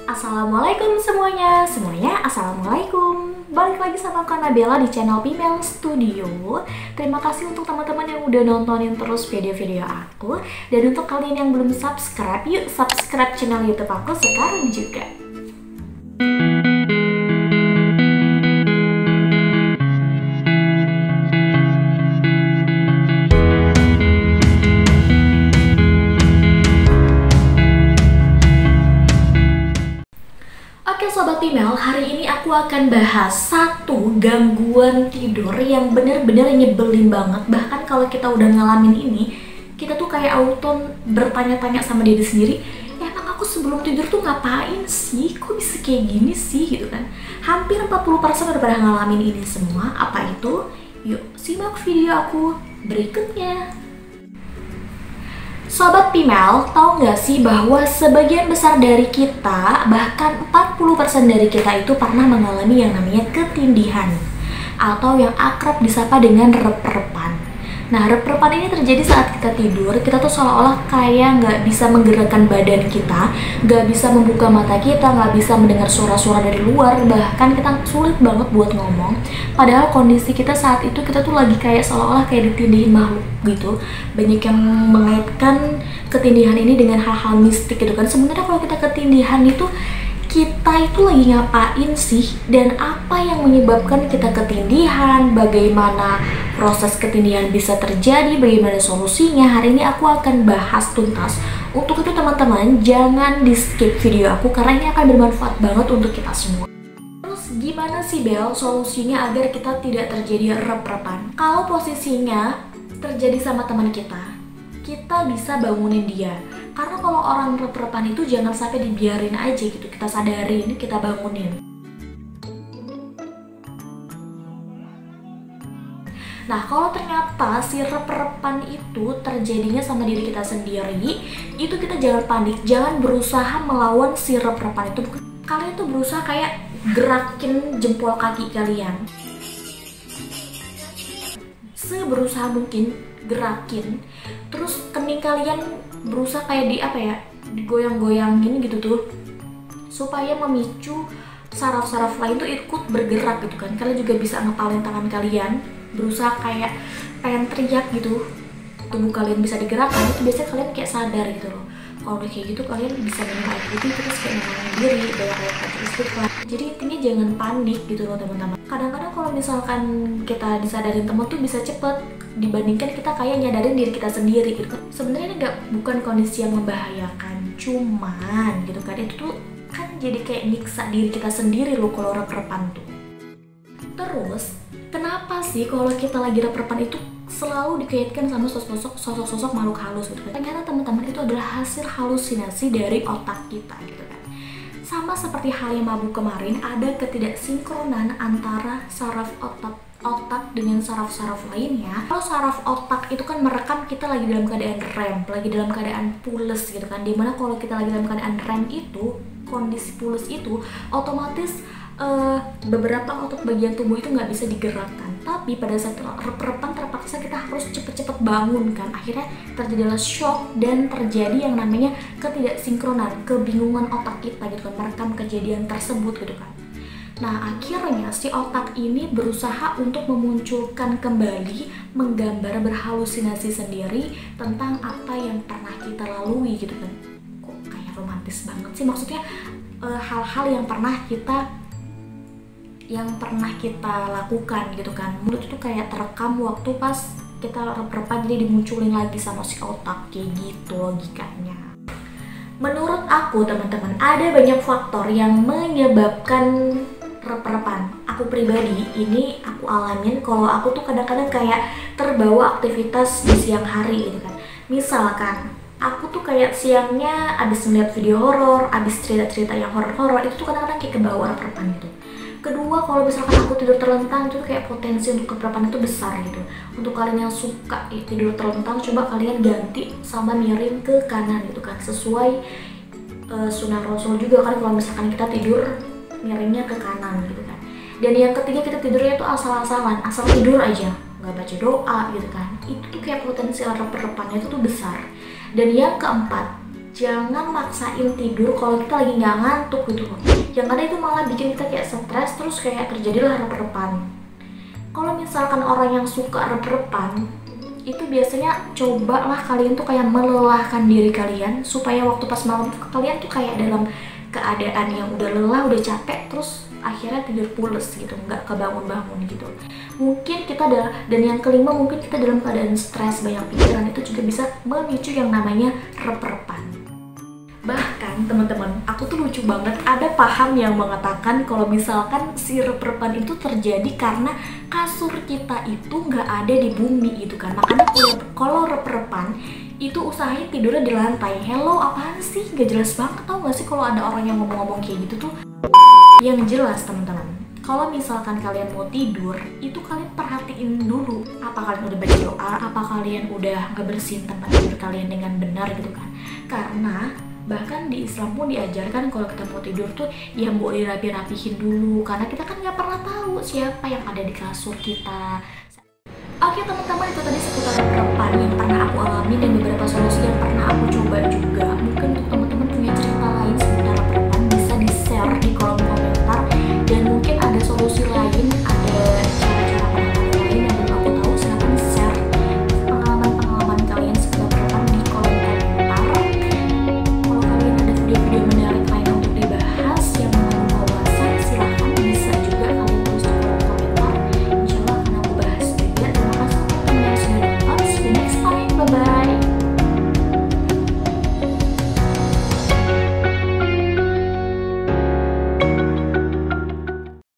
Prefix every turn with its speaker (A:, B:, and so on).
A: Assalamualaikum semuanya assalamualaikum. Balik lagi sama Kak Nabella di channel Female Studio. Terima kasih untuk teman-teman yang udah nontonin terus video-video aku. Dan untuk kalian yang belum subscribe, yuk subscribe channel YouTube aku sekarang juga. Oke Sobat Female, hari ini aku akan bahas satu gangguan tidur yang bener-bener nyebelin banget. Bahkan kalau kita udah ngalamin ini, kita tuh kayak auto bertanya-tanya sama diri sendiri, emang aku sebelum tidur tuh ngapain sih? Kok bisa kayak gini sih? Gitu kan. Hampir 40% udah pada ngalamin ini semua. Apa itu? Yuk simak video aku berikutnya. Sobat Female, tahu nggak sih bahwa sebagian besar dari kita, bahkan 40% dari kita itu pernah mengalami yang namanya ketindihan atau yang akrab disapa dengan rep-repan. Nah, rep-repan ini terjadi saat kita tidur, kita tuh seolah-olah kayak nggak bisa menggerakkan badan kita, nggak bisa membuka mata kita, nggak bisa mendengar suara-suara dari luar, bahkan kita sulit banget buat ngomong. Padahal kondisi kita saat itu, kita tuh lagi kayak seolah-olah kayak ditindihin makhluk gitu. Banyak yang mengaitkan ketindihan ini dengan hal-hal mistik gitu kan. Sebenarnya kalau kita ketindihan itu, kita itu lagi ngapain sih, dan apa yang menyebabkan kita ketindihan, bagaimana proses ketindihan bisa terjadi, bagaimana solusinya. Hari ini aku akan bahas tuntas. Untuk itu teman-teman, jangan di skip video aku karena ini akan bermanfaat banget untuk kita semua. Terus gimana sih Bel solusinya agar kita tidak terjadi rep-repan? Kalau posisinya terjadi sama teman kita bisa bangunin dia. Karena kalau orang rep-repan itu jangan sampai dibiarin aja gitu, kita sadarin, kita bangunin. Nah, kalau ternyata si rep-repan itu terjadinya sama diri kita sendiri, itu kita jangan panik, jangan berusaha melawan si rep-repan itu. Kalian tuh berusaha kayak gerakin jempol kaki kalian, seberusaha mungkin gerakin, terus kening kalian berusaha kayak digoyang-goyangin gitu tuh, supaya memicu saraf-saraf lain tuh ikut bergerak gitu kan. Kalian juga bisa ngepalin tangan kalian, berusaha kayak pengen teriak gitu, tubuh kalian bisa digerakkan. Itu biasanya kalian kayak sadar gitu loh. Kalau udah kayak gitu kalian bisa minum air putih, terus kayak nenangin diri, banyak kata istighfar. Jadi intinya jangan panik gitu loh teman-teman. Kadang-kadang kalau misalkan kita disadarin temen tuh bisa cepet dibandingkan kita kayak nyadarin diri kita sendiri gitu kan. Sebenarnya ini bukan kondisi yang membahayakan, cuman gitu kan, itu tuh kan jadi kayak nyiksa diri kita sendiri loh kalau rep-repan tuh. Terus kenapa sih kalau kita lagi rep-repan itu selalu dikaitkan sama sosok-sosok makhluk halus gitu kan? Ternyata teman-teman itu adalah hasil halusinasi dari otak kita gitu kan. Sama seperti hal yang mabuk kemarin, ada ketidaksinkronan antara saraf otak dengan saraf-saraf lainnya. Kalau saraf otak itu kan merekam kita lagi dalam keadaan REM, lagi dalam keadaan pules gitu kan. Dimana kalau kita lagi dalam keadaan REM itu, kondisi pules itu otomatis beberapa otot bagian tubuh itu nggak bisa digerakkan. Tapi pada saat rep-repan terpaksa kita harus cepet-cepet bangun kan. Akhirnya terjadilah shock dan terjadi yang namanya ketidaksinkronan, kebingungan otak kita gitu kan, merekam kejadian tersebut gitu kan. Nah, akhirnya si otak ini berusaha untuk memunculkan kembali, menggambar, berhalusinasi sendiri tentang apa yang pernah kita lalui gitu kan. Kok kayak romantis banget sih, maksudnya hal-hal yang pernah kita lakukan gitu kan. Menurut itu kayak terekam waktu pas kita rep-repan, jadi dimunculin lagi sama si otak, kayak gitu logikanya. Menurut aku teman-teman, ada banyak faktor yang menyebabkan rep-repan. Aku pribadi, ini aku alamin kalau aku tuh kadang-kadang kayak terbawa aktivitas di siang hari gitu kan. Misalkan aku tuh kayak siangnya abis ngeliat video horor, abis cerita-cerita yang horor-horor, itu tuh kadang-kadang kayak kebawa rep-repan gitu. Kedua, kalau misalkan aku tidur terlentang, itu kayak potensi untuk rep-repan itu besar gitu. Untuk kalian yang suka tidur terlentang, coba kalian ganti sama miring ke kanan gitu kan. Sesuai sunnah Rasul juga kan, kalau misalkan kita tidur miringnya ke kanan gitu kan. Dan yang ketiga, kita tidurnya tuh asal-asalan, asal tidur aja, nggak baca doa gitu kan. Itu tuh kayak potensi rep-repannya itu tuh besar. Dan yang keempat, jangan maksain tidur kalau kita lagi nggak ngantuk gitu loh. Yang ada itu malah bikin kita kayak stres, terus kayak terjadilah rep-repan. Kalau misalkan orang yang suka rep-repan, itu biasanya cobalah kalian tuh kayak melelahkan diri kalian supaya waktu pas malam tuh kalian tuh kayak dalam keadaan yang udah lelah, udah capek, terus akhirnya tidur pules gitu, nggak kebangun-bangun gitu. Mungkin kita dan yang kelima, mungkin kita dalam keadaan stres, banyak pikiran, itu juga bisa memicu yang namanya rep-repan. Bahkan teman-teman, aku tuh lucu banget, ada paham yang mengatakan kalau misalkan si rep-repan itu terjadi karena kasur kita itu nggak ada di bumi gitu kan. Makanya kalau rep-repan itu usahain tidurnya di lantai. Hello, apaan sih? Gak jelas banget, tau gak sih kalau ada orang yang ngomong-ngomong kayak gitu tuh. Yang jelas teman-teman, kalau misalkan kalian mau tidur, itu kalian perhatiin dulu, apa kalian udah baca doa, apa kalian udah ngebersihin tempat tidur kalian dengan benar gitu kan. Karena bahkan di Islam pun diajarkan kalau kita mau tidur tuh ya mau dirapi-rapihin dulu, karena kita kan nggak pernah tahu siapa yang ada di kasur kita. Oke teman-teman, itu tadi seputar rep-repan yang pernah aku alami dan beberapa solusi yang pernah